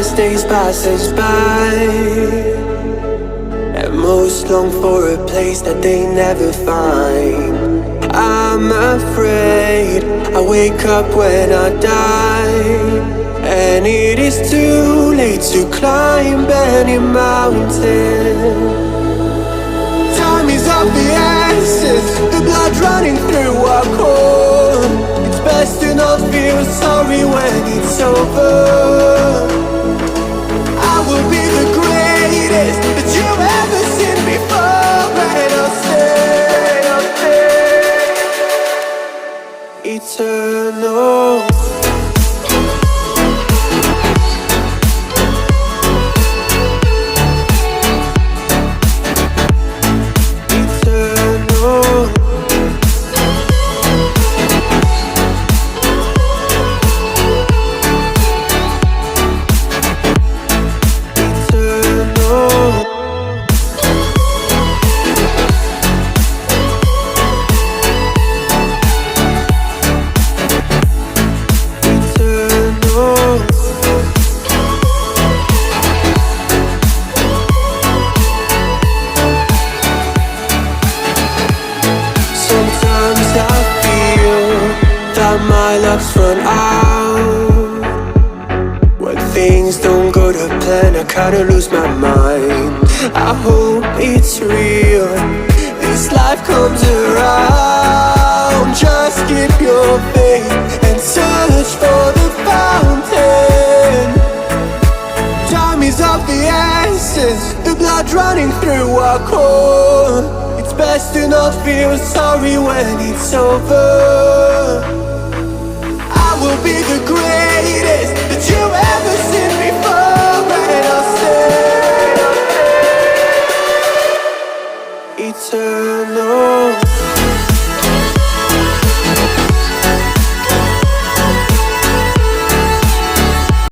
as days pass us by, and most long for a place that they never find. I'm afraid I wake up when I die, and it is too late to climb any mountain. Time is of the essence, the blood running through our core. It's best to not feel sorry when it's over. I will be the greatest that you've ever seen before, and I'll stay eternal. My luck's run out. When things don't go to plan, I kinda lose my mind. I hope it's real, this life comes around. Just keep your faith and search for the fountain. Time is of the essence, the blood running through our core. It's best to not feel sorry when it's over. Will be the greatest that you've ever seen before, and I'll stay eternal.